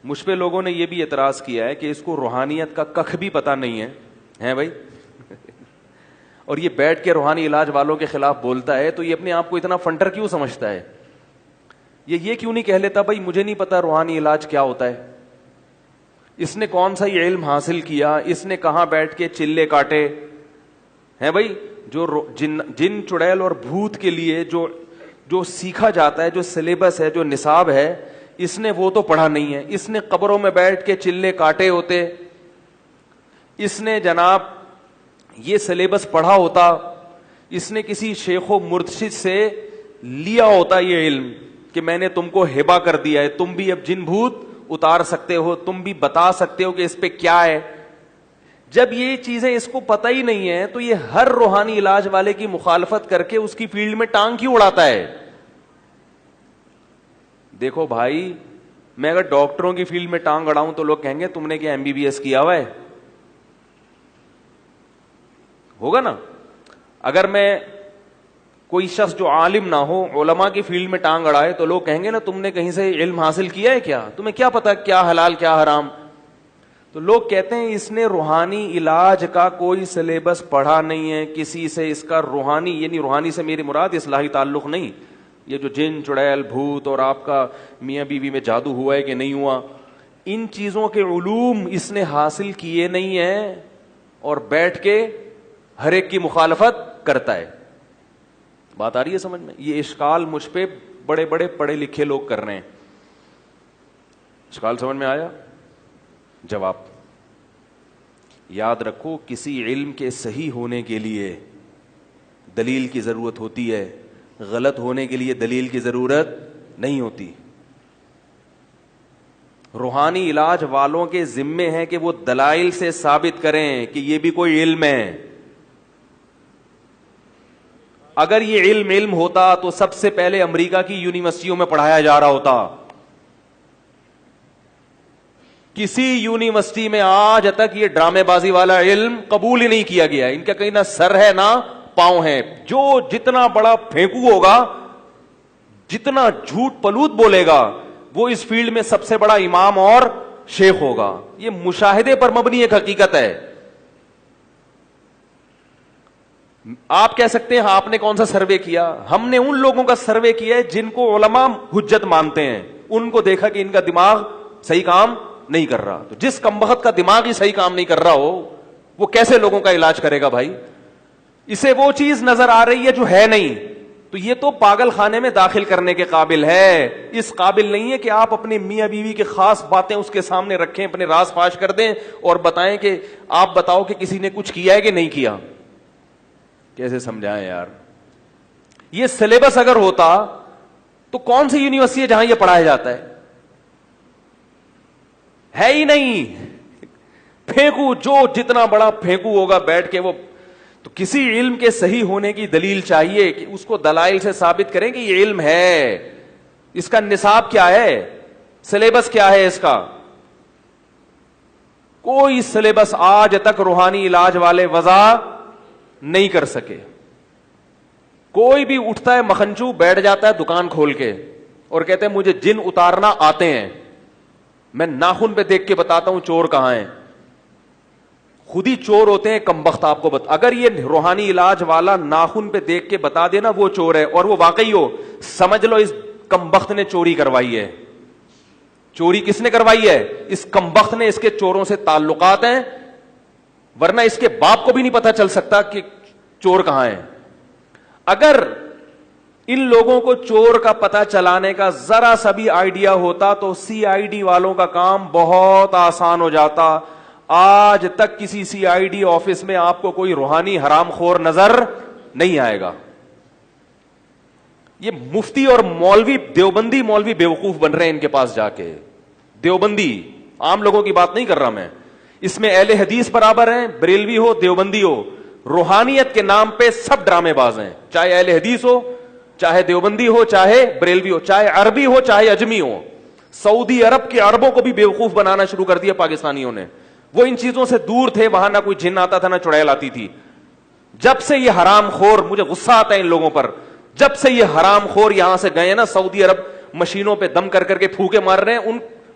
مجھ پہ لوگوں نے یہ بھی اعتراض کیا ہے کہ اس کو روحانیت کا کخ بھی پتہ نہیں ہے بھائی اور یہ بیٹھ کے روحانی علاج والوں کے خلاف بولتا ہے, تو یہ اپنے آپ کو اتنا فنٹر کیوں سمجھتا ہے؟ یہ کیوں نہیں کہہ لیتا بھائی مجھے نہیں پتا روحانی علاج کیا ہوتا ہے؟ اس نے کون سا یہ علم حاصل کیا؟ اس نے کہاں بیٹھ کے چلے کاٹے ہیں بھائی؟ جو جن چڑیل اور بھوت کے لیے جو سیکھا جاتا ہے, جو سلیبس ہے, جو نصاب ہے, اس نے وہ تو پڑھا نہیں ہے. اس نے قبروں میں بیٹھ کے چلے کاٹے ہوتے, اس نے جناب یہ سلیبس پڑھا ہوتا, اس نے کسی شیخ و مرشد سے لیا ہوتا یہ علم کہ میں نے تم کو ہبہ کر دیا ہے, تم بھی اب جن بھوت اتار سکتے ہو, تم بھی بتا سکتے ہو کہ اس پہ کیا ہے. جب یہ چیزیں اس کو پتہ ہی نہیں ہے تو یہ ہر روحانی علاج والے کی مخالفت کر کے اس کی فیلڈ میں ٹانگ کیوں اڑاتا ہے؟ دیکھو بھائی, میں اگر ڈاکٹروں کی فیلڈ میں ٹانگ اڑاؤں تو لوگ کہیں گے تم نے کیا MBBS کیا ہوا ہے, ہوگا نا. اگر میں کوئی شخص جو عالم نہ ہو علماء کی فیلڈ میں ٹانگ اڑائے تو لوگ کہیں گے نا تم نے کہیں سے علم حاصل کیا ہے کیا, تمہیں کیا پتا کیا حلال کیا حرام. تو لوگ کہتے ہیں اس نے روحانی علاج کا کوئی سلیبس پڑھا نہیں ہے, کسی سے اس کا روحانی, یعنی روحانی سے میری مراد اصلاحی تعلق نہیں, یہ جو جن چڑیل بھوت اور آپ کا میاں بیوی میں جادو ہوا ہے کہ نہیں ہوا, ان چیزوں کے علوم اس نے حاصل کیے نہیں ہیں اور بیٹھ کے ہر ایک کی مخالفت کرتا ہے. بات آ رہی ہے سمجھ میں؟ یہ اشکال مجھ پہ بڑے بڑے پڑھے لکھے لوگ کر رہے ہیں. اشکال سمجھ میں آیا؟ جواب, یاد رکھو کسی علم کے صحیح ہونے کے لیے دلیل کی ضرورت ہوتی ہے, غلط ہونے کے لیے دلیل کی ضرورت نہیں ہوتی. روحانی علاج والوں کے ذمے ہیں کہ وہ دلائل سے ثابت کریں کہ یہ بھی کوئی علم ہے. اگر یہ علم ہوتا تو سب سے پہلے امریکہ کی یونیورسٹیوں میں پڑھایا جا رہا ہوتا. کسی یونیورسٹی میں آج تک یہ ڈرامے بازی والا علم قبول ہی نہیں کیا گیا. ان کا کہیں نہ سر ہے نہ پاؤں ہے. جو جتنا بڑا پھینکو ہوگا, جتنا جھوٹ پلوت بولے گا, وہ اس فیلڈ میں سب سے بڑا امام اور شیخ ہوگا. یہ مشاہدے پر مبنی ایک حقیقت ہے. آپ کہہ سکتے ہیں آپ نے کون سا سروے کیا؟ ہم نے ان لوگوں کا سروے کیا ہے جن کو علماء حجت مانتے ہیں. ان کو دیکھا کہ ان کا دماغ صحیح کام نہیں کر رہا. تو جس کمبخت کا دماغ ہی صحیح کام نہیں کر رہا ہو وہ کیسے لوگوں کا علاج کرے گا بھائی؟ اسے وہ چیز نظر آ رہی ہے جو ہے نہیں, تو یہ تو پاگل خانے میں داخل کرنے کے قابل ہے. اس قابل نہیں ہے کہ آپ اپنے میاں بیوی کے خاص باتیں اس کے سامنے رکھیں, اپنے راز فاش کر دیں اور بتائیں کہ آپ بتاؤ کہ کسی نے کچھ کیا ہے کہ نہیں کیا. کیسے سمجھائیں یار؟ یہ سلیبس اگر ہوتا تو کون سی یونیورسٹی ہے جہاں یہ پڑھایا جاتا ہے ہی نہیں. پھینکو, جو جتنا بڑا پھینکو ہوگا بیٹھ کے وہ, تو کسی علم کے صحیح ہونے کی دلیل چاہیے کہ اس کو دلائل سے ثابت کریں کہ یہ علم ہے, اس کا نصاب کیا ہے, سلیبس کیا ہے اس کا. کوئی سلیبس آج تک روحانی علاج والے وضع نہیں کر سکے. کوئی بھی اٹھتا ہے مکھنچو, بیٹھ جاتا ہے دکان کھول کے اور کہتے ہیں مجھے جن اتارنا آتے ہیں. میں ناخن پہ دیکھ کے بتاتا ہوں چور کہاں ہیں. خود ہی چور ہوتے ہیں کمبخت. آپ کو اگر یہ روحانی علاج والا ناخن پہ دیکھ کے بتا دینا وہ چور ہے اور وہ واقعی ہو, سمجھ لو اس کمبخت نے چوری کروائی ہے. چوری کس نے کروائی ہے؟ اس کمبخت نے. اس کے چوروں سے تعلقات ہیں, ورنہ اس کے باپ کو بھی نہیں پتا چل سکتا کہ چور کہاں ہے. اگر ان لوگوں کو چور کا پتہ چلانے کا ذرا سا بھی آئیڈیا ہوتا تو CID والوں کا کام بہت آسان ہو جاتا. آج تک کسی CID آفس میں آپ کو کوئی روحانی حرام خور نظر نہیں آئے گا. یہ مفتی اور مولوی, دیوبندی مولوی بیوقوف بن رہے ہیں ان کے پاس جا کے. دیوبندی, عام لوگوں کی بات نہیں کر رہا میں. اس میں اہل حدیث برابر ہیں, بریلوی ہو دیوبندی ہو. روحانیت کے نام پہ سب ڈرامے باز ہیں, چاہے اہل حدیث ہو, چاہے دیوبندی ہو, چاہے بریلوی ہو, چاہے عربی ہو, چاہے اجمی ہو. سعودی عرب کے عربوں کو بھی بیوقوف بنانا شروع کر دیا پاکستانیوں نے. وہ ان چیزوں سے دور تھے, وہاں نہ کوئی جن آتا تھا نہ چڑیل آتی تھی. جب سے یہ حرام خور, مجھے غصہ آتا ہے ان لوگوں پر, جب سے یہ حرام خور یہاں سے گئے نا سعودی عرب, مشینوں پہ دم کر کر کے پھوکے مار رہے ہیں, ان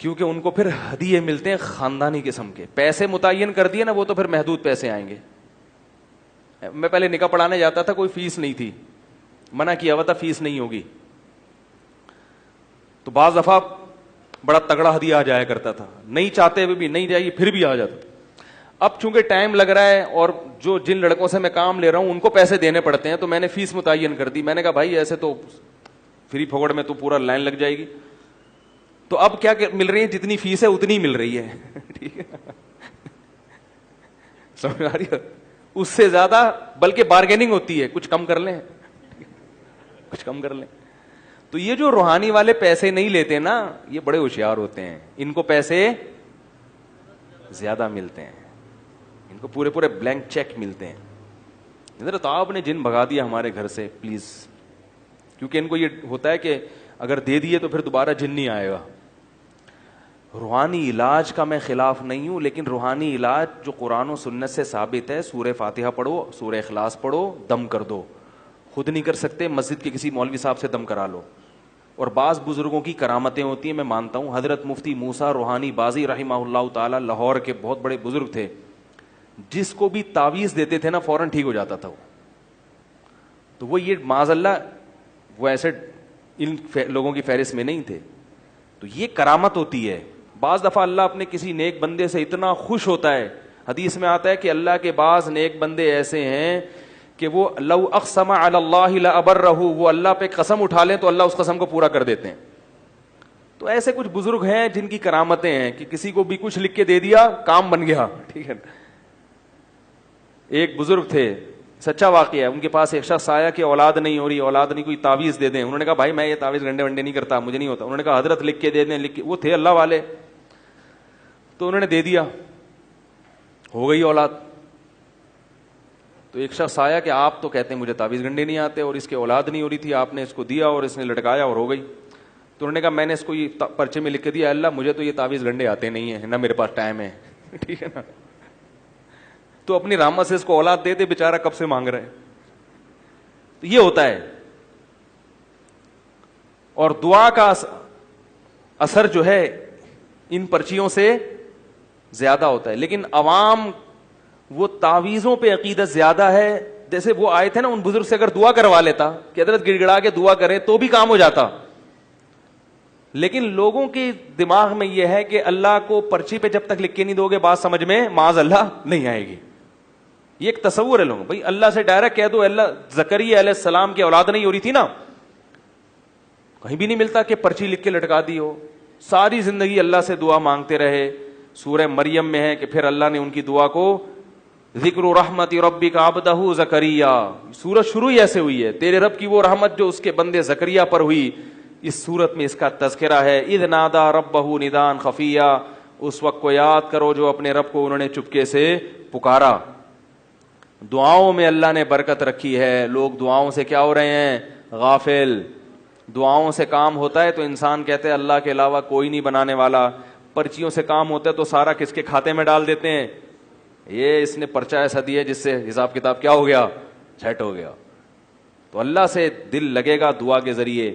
کیونکہ ان کو پھر ہدیے ملتے ہیں خاندانی قسم کے. پیسے متعین کر دیے نا, وہ تو پھر محدود پیسے آئیں گے. میں پہلے نکاح پڑھانے جاتا تھا, کوئی فیس نہیں تھی, منع کیا ہوا تھا فیس نہیں ہوگی, تو بعض دفعہ بڑا تگڑا ہدیہ آ جایا کرتا تھا, نہیں چاہتے ہوئے بھی نہیں جائیے پھر بھی آ جاتا. اب چونکہ ٹائم لگ رہا ہے اور جو جن لڑکوں سے میں کام لے رہا ہوں ان کو پیسے دینے پڑتے ہیں, تو میں نے فیس متعین کر دی. میں نے کہا بھائی ایسے تو فری پھوگڑ میں تو پورا لائن لگ جائے گی, تو اب کیا مل رہی ہے, جتنی فیس ہے اتنی مل رہی ہے. ٹھیک ہے, سمجھ آ رہی ہے, اس سے زیادہ بلکہ بارگیننگ ہوتی ہے, کچھ کم کر لیں, کچھ کم کر لیں. تو یہ جو روحانی والے پیسے نہیں لیتے نا, یہ بڑے ہوشیار ہوتے ہیں, ان کو پیسے زیادہ ملتے ہیں, ان کو پورے پورے بلینک چیک ملتے ہیں. حضرت آپ نے جن بھگا دیا ہمارے گھر سے پلیز, کیونکہ ان کو یہ ہوتا ہے کہ اگر دے دیے تو پھر دوبارہ جن نہیں آئے گا. روحانی علاج کا میں خلاف نہیں ہوں, لیکن روحانی علاج جو قرآن و سنت سے ثابت ہے, سورہ فاتحہ پڑھو, سورہ اخلاص پڑھو, دم کر دو. خود نہیں کر سکتے, مسجد کے کسی مولوی صاحب سے دم کرا لو. اور بعض بزرگوں کی کرامتیں ہوتی ہیں, میں مانتا ہوں. حضرت مفتی موسیٰ روحانی بازی رحمہ اللہ تعالی لاہور کے بہت بڑے بزرگ تھے, جس کو بھی تعویذ دیتے تھے نا فوراً ٹھیک ہو جاتا تھا وہ. تو وہ یہ معاذ اللہ وہ ایسے ان لوگوں کی فہرست میں نہیں تھے. تو یہ کرامت ہوتی ہے. بعض دفعہ اللہ اپنے کسی نیک بندے سے اتنا خوش ہوتا ہے, حدیث میں آتا ہے کہ اللہ کے بعض نیک بندے ایسے ہیں کہ وہ لو اقسم علی اللہ لابرہ, وہ اللہ پہ قسم اٹھا لیں تو اللہ اس قسم کو پورا کر دیتے ہیں. تو ایسے کچھ بزرگ ہیں جن کی کرامتیں ہیں کہ کسی کو بھی کچھ لکھ کے دے دیا, کام بن گیا. ٹھیک ہے, ایک بزرگ تھے, سچا واقعہ ہے, ان کے پاس ایک شخص آیا کہ اولاد نہیں ہو رہی, اولاد نہیں, کوئی تعویذ دے دیں. انہوں نے کہا بھائی میں یہ تعویذ گنڈے ونڈے نہیں کرتا, مجھے نہیں ہوتا. انہوں نے کہا حضرت لکھ کے دے دیں, لکھ کے, وہ تھے اللہ والے, تو انہوں نے دے دیا, ہو گئی اولاد. تو ایک شخص آیا کہ آپ تو کہتے ہیں مجھے تعویذ گنڈے نہیں آتے, اور اس کے اولاد نہیں ہو رہی تھی, آپ نے اس کو دیا اور اس نے لٹکایا اور ہو گئی. تو انہوں نے کہا میں نے اس کو یہ پرچے میں لکھ کے دیا, اللہ مجھے تو یہ تعویذ گنڈے آتے نہیں ہیں, نہ میرے پاس ٹائم ہے. ٹھیک ہے نا, تو اپنی رحمت سے اس کو اولاد دے دے, بیچارہ کب سے مانگ رہے ہیں. تو یہ ہوتا ہے. اور دعا کا اثر جو ہے ان پرچیوں سے زیادہ ہوتا ہے. لیکن عوام وہ تعویذوں پہ عقیدت زیادہ ہے. جیسے وہ آئے تھے نا, ان بزرگ سے اگر دعا کروا لیتا کہ حضرت گڑ گڑا کے دعا کرے تو بھی کام ہو جاتا. لیکن لوگوں کے دماغ میں یہ ہے کہ اللہ کو پرچی پہ جب تک لکھ کے نہیں دو گے بات سمجھ میں معاذ اللہ نہیں آئے گی. یہ ایک تصور ہے لوگوں, بھائی اللہ سے ڈائریکٹ کہہ دو, اللہ زکریا علیہ السلام کی اولاد نہیں ہو رہی تھی نا, کہیں بھی نہیں ملتا کہ پرچی لکھ کے لٹکا دی ہو. ساری زندگی اللہ سے دعا مانگتے رہے. سورہ مریم میں ہے کہ پھر اللہ نے ان کی دعا کو ذکر رحمت ربک عبدہ زکریا, سورت شروع ہی ایسے ہوئی ہے, تیرے رب کی وہ رحمت جو اس کے بندے زکریا پر ہوئی. اس سورت میں اس کا تذکرہ ہے. اذ نادا ربہ ندان خفیہ, اس وقت کو یاد کرو جو اپنے رب کو انہوں نے چپکے سے پکارا. دعاؤں میں اللہ نے برکت رکھی ہے. لوگ دعاؤں سے کیا ہو رہے ہیں, غافل. دعاؤں سے کام ہوتا ہے تو انسان کہتے ہیں اللہ کے علاوہ کوئی نہیں بنانے والا. پرچیوں سے کام ہوتا ہے تو سارا کس کے کھاتے میں ڈال دیتے ہیں, یہ اس نے پرچہ ایسا دیا جس سے حساب کتاب کیا ہو گیا, سیٹ ہو گیا. تو اللہ سے دل لگے گا دعا کے ذریعے.